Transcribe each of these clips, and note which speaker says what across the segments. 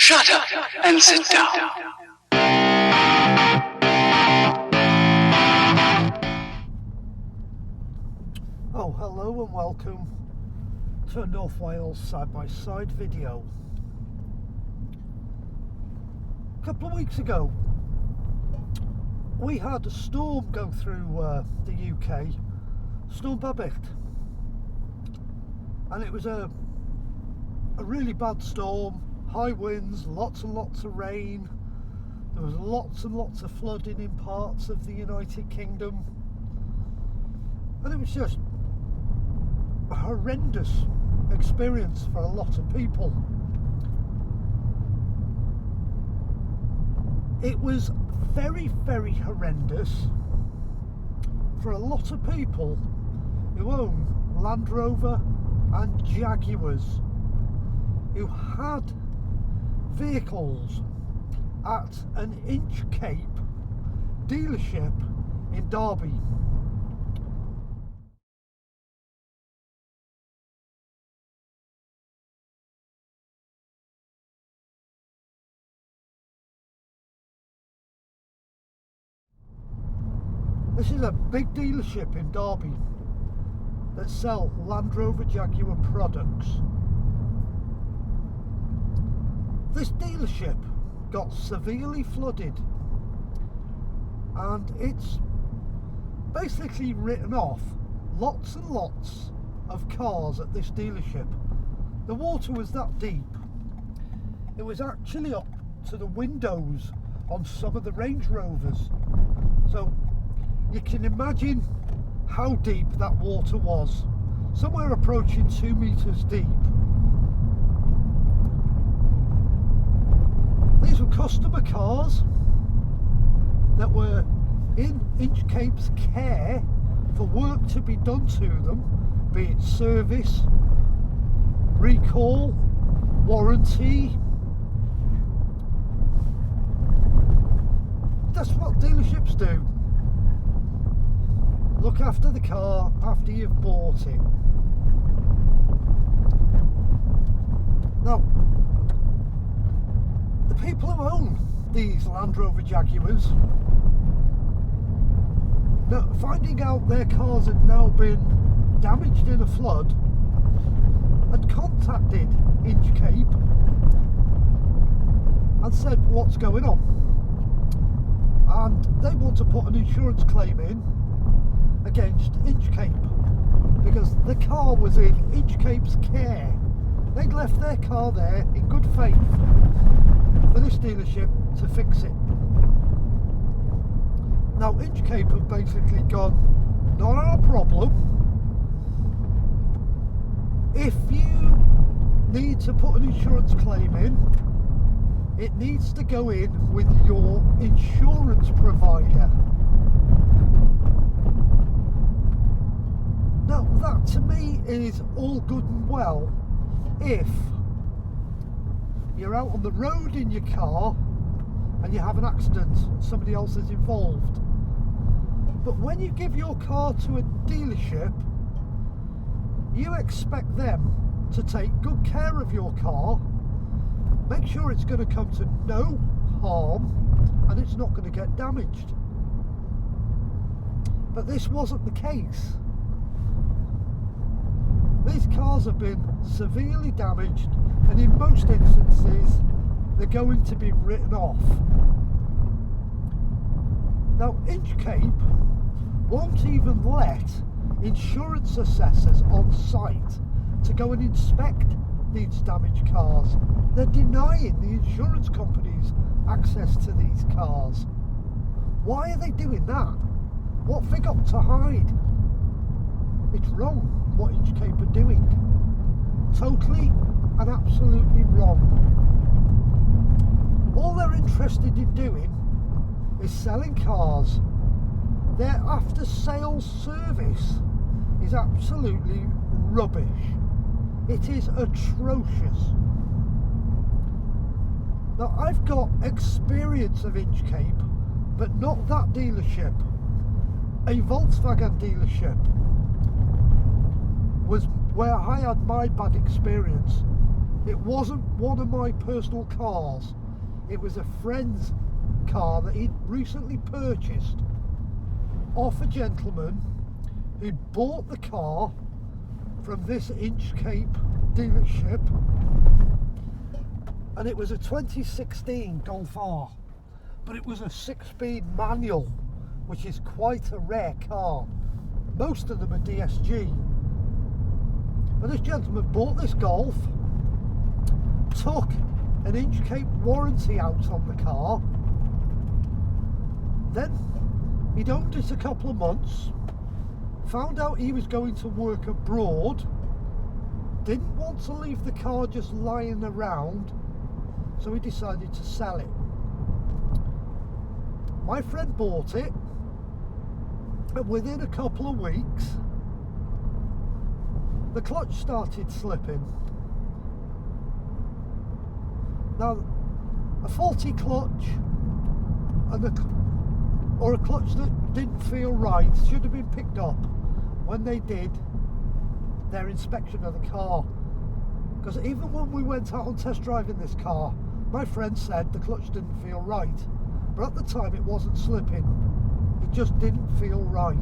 Speaker 1: Shut up and sit down.
Speaker 2: Oh, hello and welcome to a North Wales side-by-side video. A couple of weeks ago, we had a storm go through the UK, Storm Babbitt, and it was a really bad storm, high winds, lots and lots of rain. There was lots and lots of flooding in parts of the United Kingdom, and it was just a horrendous experience for a lot of people. It was very, very horrendous for a lot of people who own Land Rover and Jaguars, who had vehicles at an INCHCAPE dealership in Derby. This is a big dealership in Derby that sell Land Rover Jaguar products. This dealership got severely flooded and it's basically written off lots and lots of cars at this dealership. The water was that deep. It was actually up to the windows on some of the Range Rovers. So you can imagine how deep that water was, somewhere approaching 2 meters deep. These were customer cars that were in INCHCAPE's care for work to be done to them, be it service, recall, warranty. That's what dealerships do. Look after the car after you've bought it. Now, the people who own these Land Rover Jaguars, now, finding out their cars had now been damaged in a flood, had contacted INCHCAPE and said, what's going on? And they want to put an insurance claim in against INCHCAPE because the car was in INCHCAPE's care. They'd left their car there in good faith for this dealership to fix it. Now INCHCAPE have basically gone, not our problem. If you need to put an insurance claim in, it needs to go in with your insurance provider. Now that to me is all good and well if you're out on the road in your car and you have an accident and somebody else is involved. But when you give your car to a dealership, you expect them to take good care of your car, make sure it's going to come to no harm and it's not going to get damaged. But this wasn't the case. These cars have been severely damaged and in most instances they're going to be written off. Now INCHCAPE won't even let insurance assessors on site to go and inspect these damaged cars. They're denying the insurance companies access to these cars. Why are they doing that? What have they got to hide? It's wrong what INCHCAPE are doing. Totally and absolutely wrong. All they're interested in doing is selling cars. Their after sales service is absolutely rubbish. It is atrocious. Now I've got experience of INCHCAPE, but not that dealership. A Volkswagen dealership was where I had my bad experience. It wasn't one of my personal cars. It was a friend's car that he'd recently purchased off a gentleman who'd bought the car from this INCHCAPE dealership, and it was a 2016 Golf R, but it was a 6-speed manual, which is quite a rare car. Most of them are DSG. But this gentleman bought this Golf, took an INCHCAPE warranty out on the car, then he'd owned it a couple of months, found out he was going to work abroad, didn't want to leave the car just lying around, so he decided to sell it. My friend bought it, and within a couple of weeks the clutch started slipping. Now, a faulty clutch or a clutch that didn't feel right should have been picked up when they did their inspection of the car, because even when we went out on test driving this car, my friend said the clutch didn't feel right, but at the time it wasn't slipping, it just didn't feel right.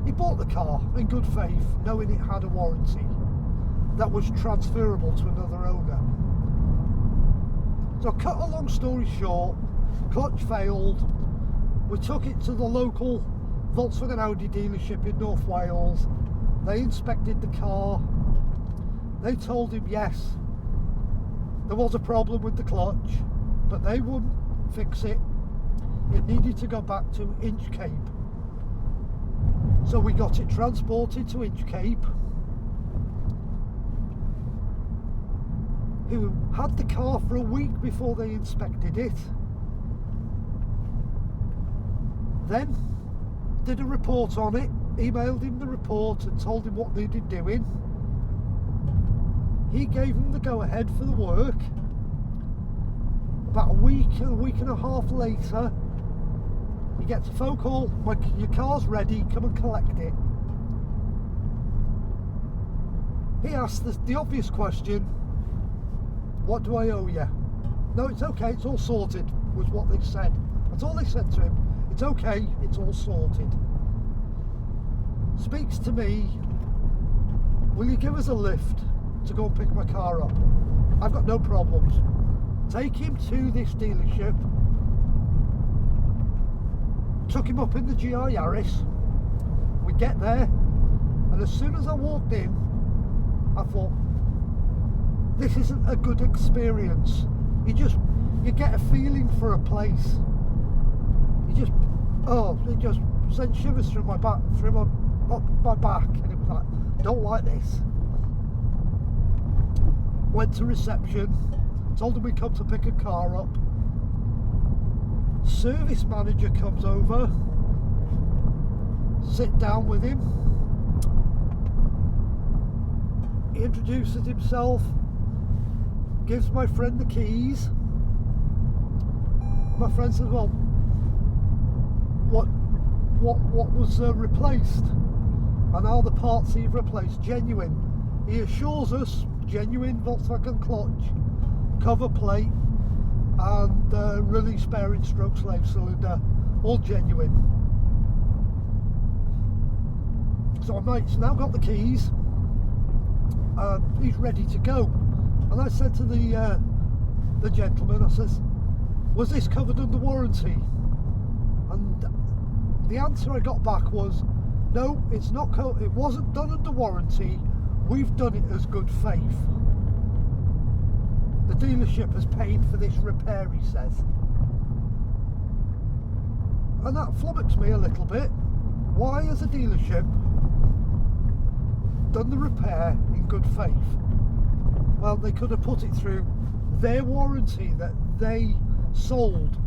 Speaker 2: He bought the car in good faith, knowing it had a warranty that was transferable to another owner. So, cut a long story short, clutch failed. We took it to the local Volkswagen Audi dealership in North Wales. They inspected the car. They told him yes, there was a problem with the clutch, but they wouldn't fix it. It needed to go back to INCHCAPE. So we got it transported to INCHCAPE, who had the car for a week before they inspected it, then did a report on it, emailed him the report and told him what needed doing. He gave him the go-ahead for the work. About a week and a half later, he gets a phone call, your car's ready, come and collect it. He asked the obvious question, what do I owe you? No, it's okay, it's all sorted, was what they said. That's all they said to him. It's okay, it's all sorted. Speaks to me, will you give us a lift to go and pick my car up? I've got no problems. Take him to this dealership. Took him up in the GR Yaris. We get there, and as soon as I walked in, I thought, this isn't a good experience. You get a feeling for a place. It just sent shivers through my back, and it was like, don't like this. Went to reception, told them we'd come to pick a car up. Service manager comes over, sit down with him. He introduces himself, gives my friend the keys. My friend says, well, what was replaced? And are the parts he've replaced genuine? He assures us, genuine Volkswagen clutch, cover plate, and release bearing stroke slave cylinder, all genuine. So my mate's now got the keys, he's ready to go. And I said to the gentleman, I says, was this covered under warranty? And the answer I got back was, no, it's not. It wasn't done under warranty. We've done it as good faith. The dealership has paid for this repair, he says. And that flummoxed me a little bit. Why has a dealership done the repair in good faith? Well, they could have put it through their warranty that they sold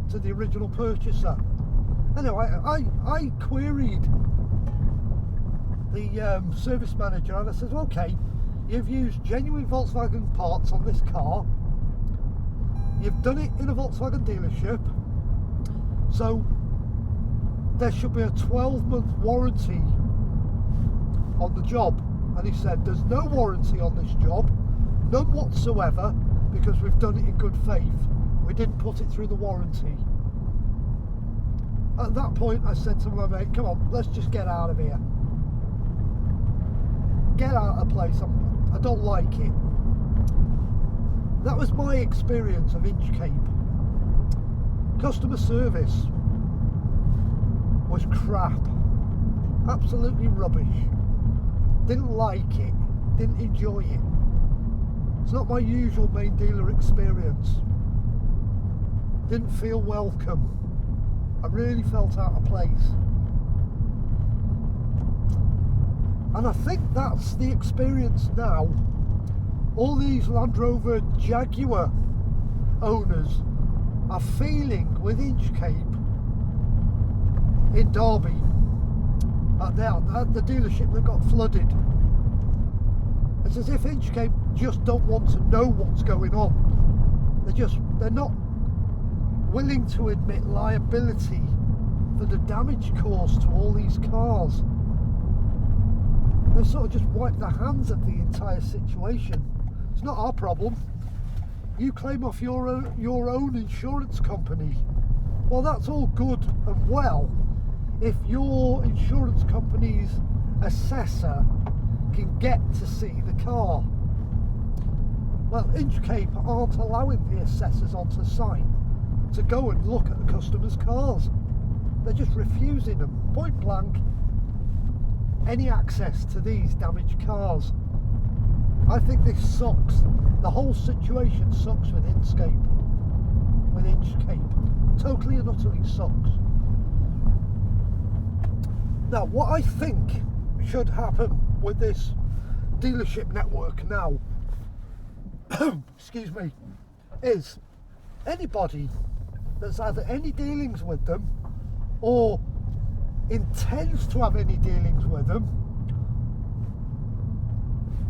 Speaker 2: to the original purchaser. Anyway, I queried the service manager, and I said, okay, you've used genuine Volkswagen parts on this car, you've done it in a Volkswagen dealership, so there should be a 12-month warranty on the job. And he said, there's no warranty on this job. None whatsoever, because we've done it in good faith. We didn't put it through the warranty. At that point I said to my mate, come on, let's just get out of here. Get out of the place, I don't like it. That was my experience of INCHCAPE. Customer service was crap. Absolutely rubbish. Didn't like it, didn't enjoy it. It's not my usual main dealer experience. Didn't feel welcome. I really felt out of place. And I think that's the experience now. All these Land Rover Jaguar owners are feeling with INCHCAPE in Derby at the dealership that got flooded. It's as if INCHCAPE just don't want to know what's going on. They're not willing to admit liability for the damage caused to all these cars. They've sort of just wiped their hands of the entire situation. It's not our problem. You claim off your own insurance company. Well, that's all good and well if your insurance company's assessor can get to see the car. Well, INCHCAPE aren't allowing the assessors onto site to go and look at the customers' cars. They're just refusing them, point blank, any access to these damaged cars. I think this sucks. The whole situation sucks with INCHCAPE. Totally and utterly sucks. Now, what I think should happen with this dealership network now, excuse me, is anybody that's had any dealings with them or intends to have any dealings with them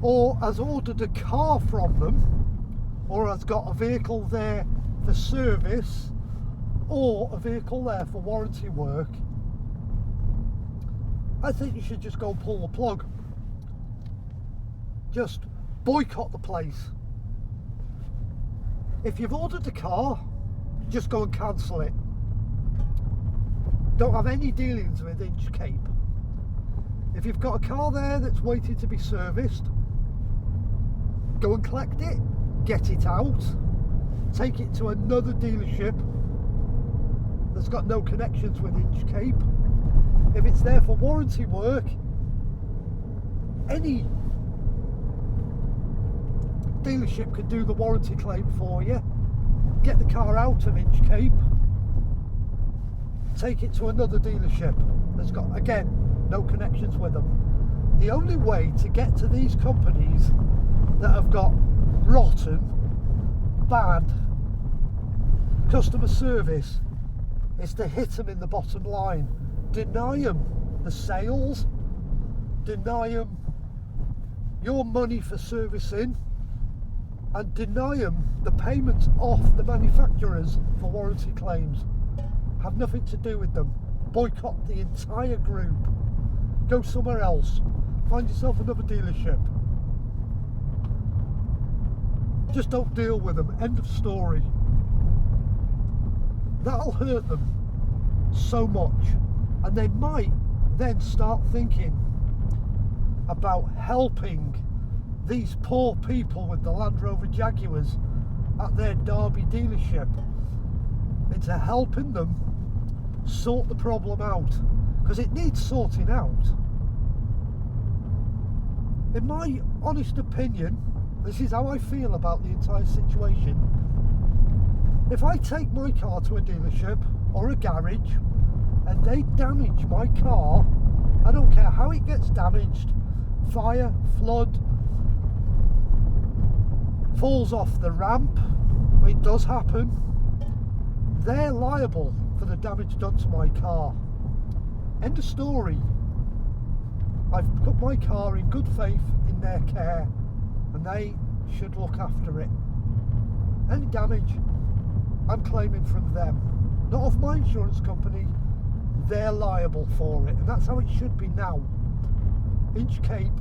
Speaker 2: or has ordered a car from them or has got a vehicle there for service or a vehicle there for warranty work, I think you should just go and pull the plug. Just boycott the place. If you've ordered a car, just go and cancel it. Don't have any dealings with INCHCAPE. If you've got a car there that's waiting to be serviced, go and collect it, get it out, take it to another dealership that's got no connections with INCHCAPE. If it's there for warranty work, any dealership could do the warranty claim for you. Get the car out of INCHCAPE, take it to another dealership that's got, again, no connections with them. The only way to get to these companies that have got rotten, bad customer service is to hit them in the bottom line. Deny them the sales, deny them your money for servicing, and deny them the payments off the manufacturers for warranty claims. Have nothing to do with them. Boycott the entire group. Go somewhere else. Find yourself another dealership. Just don't deal with them. End of story. That'll hurt them so much, and they might then start thinking about helping these poor people with the Land Rover Jaguars at their Derby dealership into helping them sort the problem out, because it needs sorting out. In my honest opinion, this is how I feel about the entire situation. If I take my car to a dealership or a garage and they damage my car, I don't care how it gets damaged, fire, flood, falls off the ramp, it does happen, they're liable for the damage done to my car. End of story. I've put my car in good faith in their care and they should look after it. Any damage, I'm claiming from them, not of my insurance company. They're liable for it, and that's how it should be now. INCHCAPE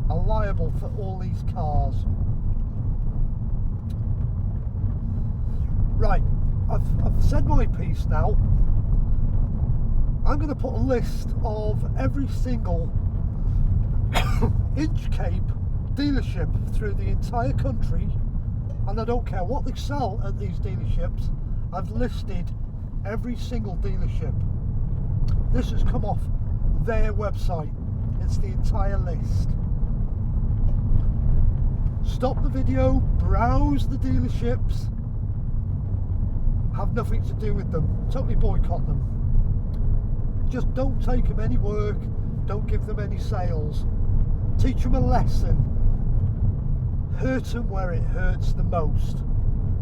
Speaker 2: are liable for all these cars. Right, I've said my piece now. I'm going to put a list of every single INCHCAPE dealership through the entire country, and I don't care what they sell at these dealerships. I've listed every single dealership. This has come off their website. It's the entire list. Stop the video, browse the dealerships, have nothing to do with them, totally boycott them. Just don't take them any work, don't give them any sales. Teach them a lesson. Hurt them where it hurts the most.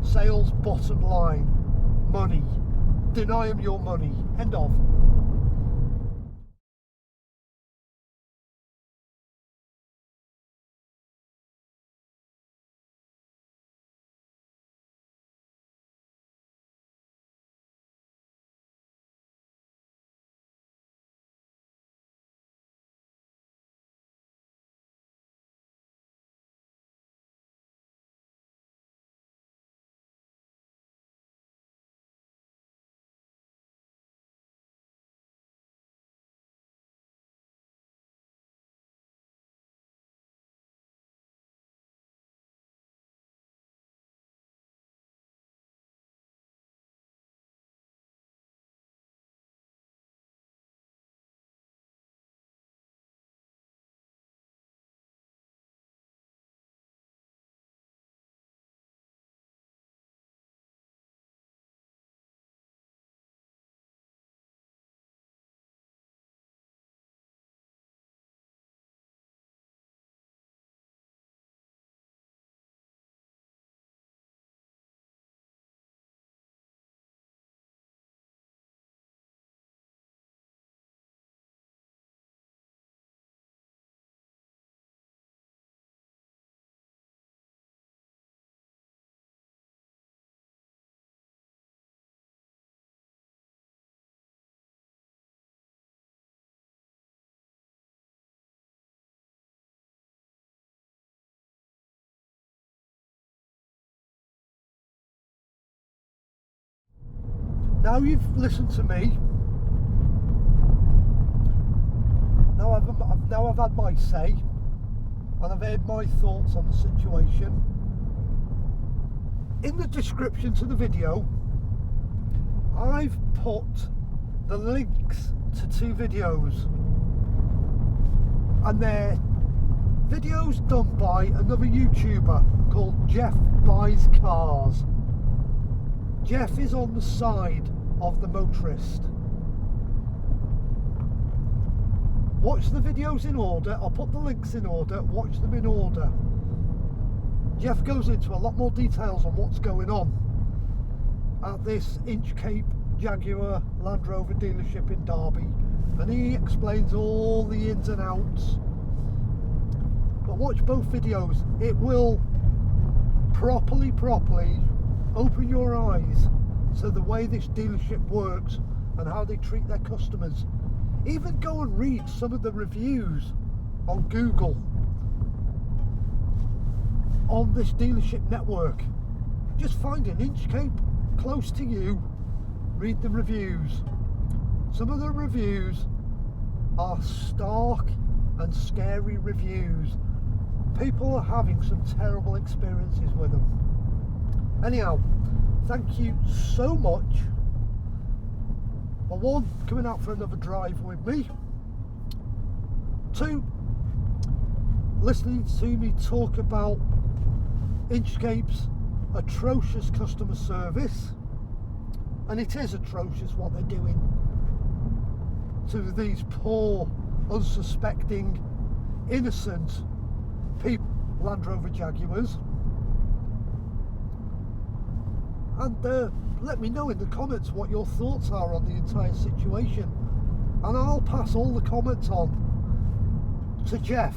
Speaker 2: Sales bottom line. Money. Deny them your money. End of. Now you've listened to me. Now I've had my say, and I've heard my thoughts on the situation. In the description to the video, I've put the links to 2 videos, and they're videos done by another YouTuber called Jeff Buys Cars. Jeff is on the side of the motorist. Watch the videos in order. I'll put the links in order. Watch them in order. Jeff goes into a lot more details on what's going on at this INCHCAPE Jaguar Land Rover dealership in Derby, and he explains all the ins and outs. But watch both videos. It will properly open your eyes to the way this dealership works and how they treat their customers. Even go and read some of the reviews on Google on this dealership network. Just find an INCHCAPE close to you, read the reviews. Some of the reviews are stark and scary reviews. People are having some terrible experiences with them. Anyhow, thank you so much for 1, coming out for another drive with me, 2, listening to me talk about INCHCAPE's atrocious customer service, and it is atrocious what they're doing to these poor, unsuspecting, innocent people, Land Rover Jaguars. And let me know in the comments what your thoughts are on the entire situation, and I'll pass all the comments on to Jeff,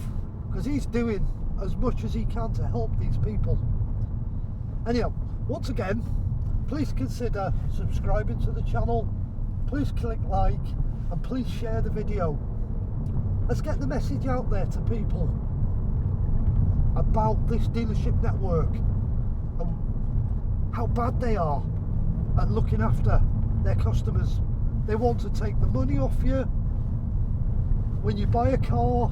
Speaker 2: because he's doing as much as he can to help these people. Anyhow, once again, please consider subscribing to the channel, please click like, and please share the video. Let's get the message out there to people about this dealership network and how bad they are. at looking after their customers. They want to take the money off you when you buy a car,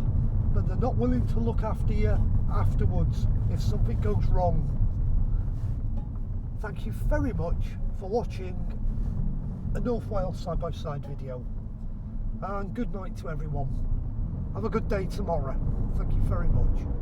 Speaker 2: but they're not willing to look after you afterwards if something goes wrong. Thank you very much for watching a North Wales side-by-side video, and good night to everyone. Have a good day tomorrow. Thank you very much.